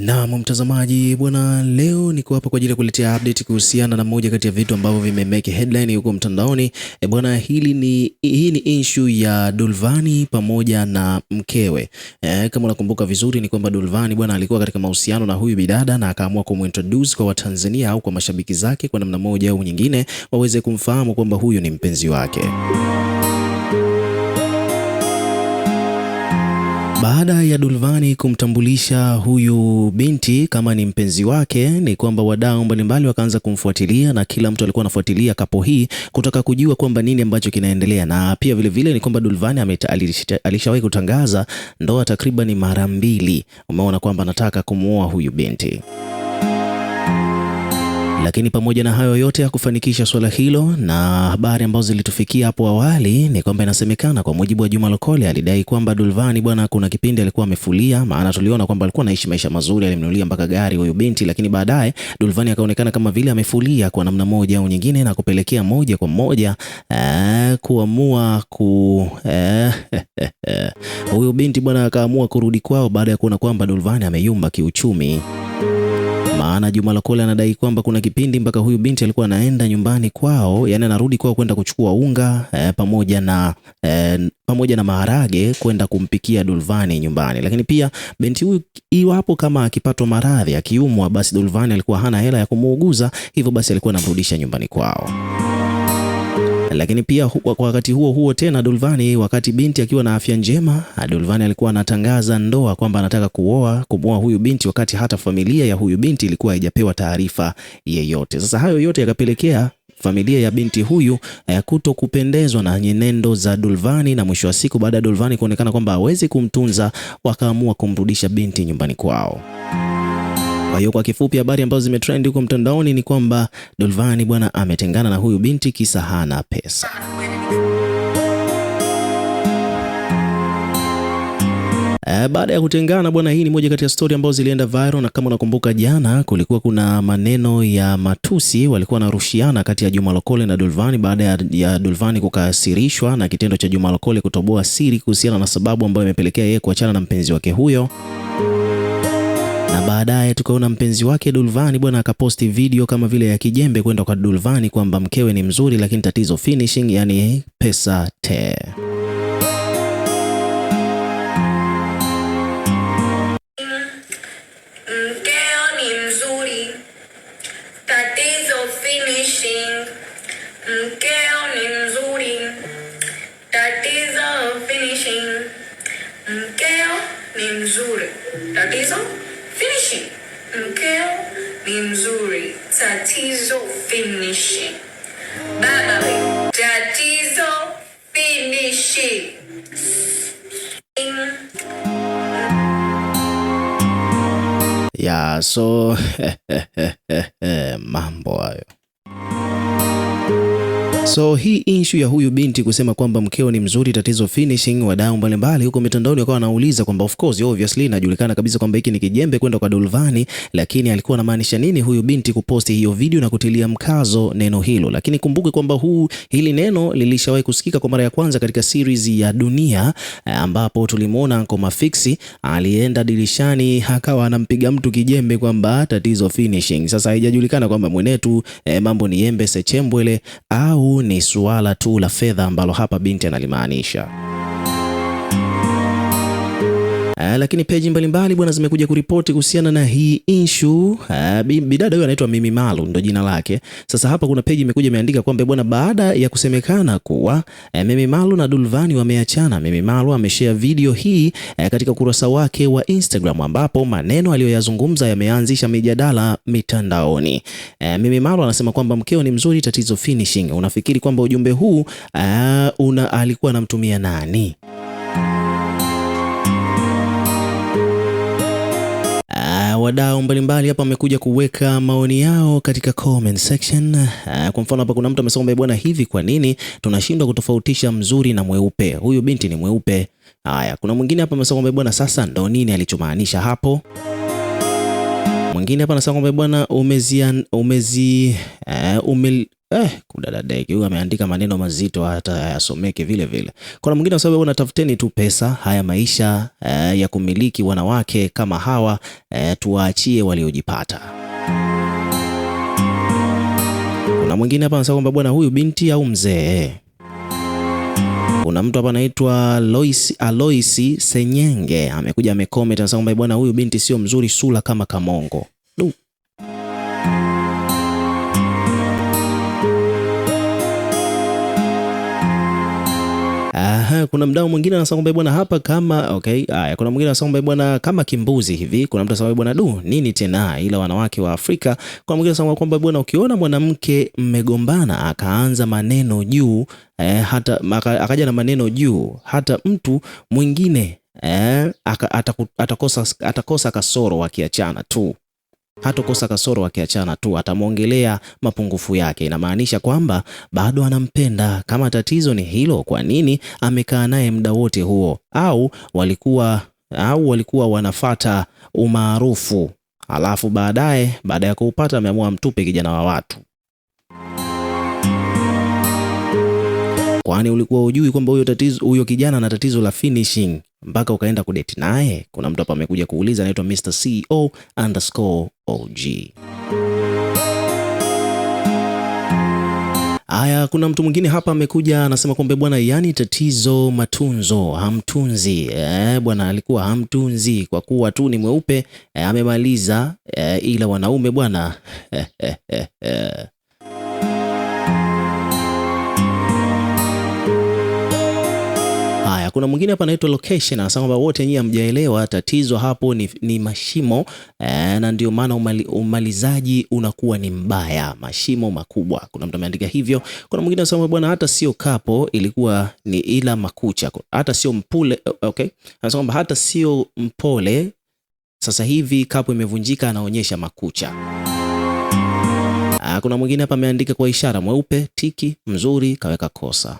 Na mtazamaji bwana, leo niko hapa kwa ajili ya kuletea update kuhusiana na moja kati ya vitu ambavyo vimemeke headline huko mtandaoni. Bwana, hii ni issue ya Dulvani pamoja na mkewe. Kama unakumbuka vizuri ni kwamba Dulvani bwana alikuwa katika mahusiano na huyu bidada na akaamua kumintroduce kwa Watanzania au kwa mashabiki zake kwa namna moja au nyingine waweze kumfahamu kwamba huyu ni mpenzi wake. Baada ya Dulvani kumtambulisha huyu binti kama ni mpenzi wake, ni kwamba wadau mbalimbali wakaanza kumfuatilia na kila mtu alikuwa anafuatilia kapo hii kutaka kujua kwamba nini ambacho kinaendelea. Na pia vile ni kwamba Dulvani alishawahi kutangaza ndoa takriban mara 2. Umeona kwamba anataka kumuoa huyu binti. Lakini pamoja na hayo yote ya kufanikisha swala hilo, na habari ambazo zilitufikia hapo awali ni kwamba inasemekana kwa mujibu wa Juma Lokole alidai kwamba Dulvani bwana kuna kipindi alikuwa amefulia, maana tuliona kwamba alikuwa anaishi maisha mazuri, alimnunulia mpaka gari huyo binti, lakini baadaye Dulvani akaonekana kama vile amefulia kwa namna moja au nyingine na kupelekea moja kwa moja kuamua huyo binti bwana akaamua kurudi kwao baada ya kuona kwamba Dulvani ameyumba kiuchumi. Maana Juma Lokole anadai kwamba kuna kipindi mpaka huyu binti alikuwa anaenda nyumbani kwao, yani anarudi kwao kwenda kuchukua unga pamoja na maharage kwenda kumpikia Dulvani nyumbani. Lakini pia binti huyu iwapo kama akipatwa maradhi akiumwa, basi Dulvani alikuwa hana hela ya kumuuguza, hivyo basi alikuwa anamrudisha nyumbani kwao. Lakini pia kwa wakati huo tena Dulvani, wakati binti akiwa na afya njema, Dulvani alikuwa anatangaza ndoa kwamba anataka kumuoa huyu binti, wakati hata familia ya huyu binti ilikuwa haijapewa taarifa yeyote. Sasa hayo yote yakapelekea familia ya binti huyu kuto kupendezwa na nyenendo za Dulvani, na mwisho wa siku baada ya Dulvani kuonekana kwamba hawezi kumtunza, wakaamua kumrudisha binti nyumbani kwao. Kwa hiyo kwa kifupi, habari ambazo zimetrend huko mtandaoni ni kwamba Dulvani bwana ametengana na huyu binti kisa hana pesa. Baada ya kutengana bwana, hii ni moja kati ya story ambazo zilienda viral, na kama unakumbuka jana kulikuwa kuna maneno ya matusi walikuwa wanarushiana kati ya Juma Lokole na Dulvani baada ya Dulvani kukasirishwa na kitendo cha Juma Lokole kutoboa siri kuhusiana na sababu ambayo imepelekea yeye kuachana na mpenzi wake huyo. Na baadaye tukaona mpenzi wake Dulvani bwana akaposti video kama vile ya kijembe kwenda kwa Dulvani kwamba mkewe ni mzuri lakini tatizo finishing, yani pesa te. Mkeo ni mzuri, tatizo finishing. Mkeo ni mzuri, tatizo finishing. Mkeo ni mzuri, tatizo finishing. Mkeo ni mzuri, tatizo finishing. Baba we, tatizo finishing. Ya so mambo hayo. So hii issue ya huyu binti kusema kwamba mkeo ni mzuri tatizo finishing, wadau mbalimbali huko mitandaoni wakawa wanauliza kwamba of course obviously inajulikana kabisa kwamba hiki ni kijembe kwenda kwa Dulvani, lakini alikuwa anamaanisha nini huyu binti kuposti hiyo video na kutilia mkazo neno hilo? Lakini kumbuke kwamba hili neno lilishawahi kusikika kwa mara ya kwanza katika series ya Dunia, ambapo tulimuona Uncle Mafixi alienda dirishani akawa anampiga mtu kijembe kwamba tatizo finishing. Sasa haijajulikana kwamba mwenetu mambo ni yembe sechembwele au ni suala tu la fedha ambalo hapa binti analimaanisha. Lakini peji mbalimbali bwana zimekuja kuripoti kuhusiana na hii issue. Bidada huyo anaitwa Mimi Malu ndo jina lake. Sasa hapa kuna peji imekuja imeandika kwamba bwana, baada ya kusemekana kuwa Mimi Malu na Dulvani wameachana, Mimi Malu ameshare video hii katika ukurasa wake wa Instagram, ambapo maneno aliyoyazungumza yameanzisha mijadala mitandaoni. Mimi Malu anasema kwamba mkeo ni mzuri tatizo finishing. Unafikiri kwamba ujumbe huu alikuwa anamtumia nani? Wadau mbalimbali hapa wamekuja kuweka maoni yao katika comment section. Kwa mfano hapa kuna mtu amesema bwana, hivi kwa nini tunashindwa kutofautisha mzuri na mweupe? Huyu binti ni mweupe. Haya, kuna mwingine hapa amesema bwana, sasa ndo nini alichomaanisha hapo? Mwingine hapa anasema kwamba bwana kudadadeki huyu ameandika maneno mazito hata hayasomeke vile vile. Kuna mwingine anasema bwana, tafuteni tu pesa, haya maisha ya kumiliki wanawake kama hawa tuwaachie waliojipata. Kuna mwingine hapa anasema kwamba bwana, huyu binti au mzee. Kuna mtu hapa anaitwa Aloisi Senyenge amekuja amecomment anasema kwamba bwana, huyu binti sio mzuri, sura kama kamongo. Kuna mdau mwingine anasema kwamba bwana hapa kama okay. Kuna mwingine anasema kwamba bwana kama kimbuzi hivi. Kuna mtu anasema bwana nini tena ila wanawake wa Afrika. Kuna mwingine anasema kwamba bwana ukiona mwanamke mmegombana akaanza maneno juu hata akaja na maneno juu hata mtu mwingine atakosa kasoro wakiachana tu. Hatokosa kasoro wakiachana tu, atamwongelea mapungufu yake. Inamaanisha kwamba bado anampenda. Kama tatizo ni hilo, kwa nini amekaa naye muda wote huo? Au walikuwa wanafata umaarufu, alafu baada ya kuupata ameamua mtupe kijana wa watu. Kwani ulikuwa hujui kwamba huyo kijana ana tatizo la finishing mpaka ukaenda kudate naye? Kuna mtu hapa amekuja kuuliza, anaitwa Mr. CEO_OG. Haya, kuna mtu mwingine hapa amekuja anasema kwamba bwana, yani tatizo matunzo, hamtunzi. Bwana alikuwa hamtunzi kwa kuwa tu ni mweupe, amemaliza, ila wanaume bwana Kuna mwingine hapa anaitwa Location anasema kwamba wote nyinyi hamjaelewa tatizo hapo ni mashimo, na ndio maana umalizaji unakuwa ni mbaya, mashimo makubwa. Kuna mtu ameandika hivyo. Kuna mwingine anasema bwana hata sio kapo ilikuwa ni ila makucha, hata sio mpole. Okay, anasema kwamba hata sio mpole, sasa hivi kapo imevunjika, anaonyesha makucha. Kuna mwingine hapa ameandika kwa ishara mweupe tiki mzuri, kaweka kosa.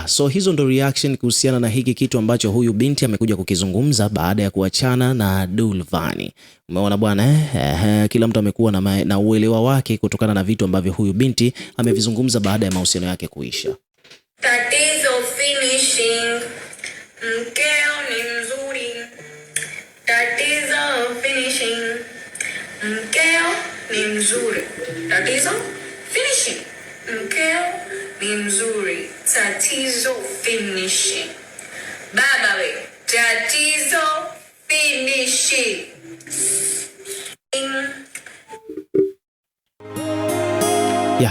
So hizo ndo reaction kuhusiana na hiki kitu ambacho huyu binti amekuja kukizungumza baada ya kuachana na Dulvani. Umeona bwana, kila mtu amekuwa na uelewa wake kutokana na vitu ambavyo huyu binti amevizungumza baada ya mahusiano yake kuisha. Tatizo finishing, mkeo ni mzuri. Tatizo finishing, mkeo ni mzuri. Tatizo finishing, mkeo ni mzuri. Tatizo finishing. Baba we, tatizo finishing.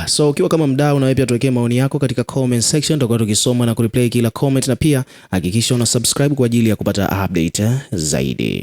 So ukiwa kama mdau na wewe pia tuwekee maoni yako katika comment section, tutakuwa tukisoma na kureplay kila comment, na pia hakikisha una subscribe kwa ajili ya kupata update zaidi.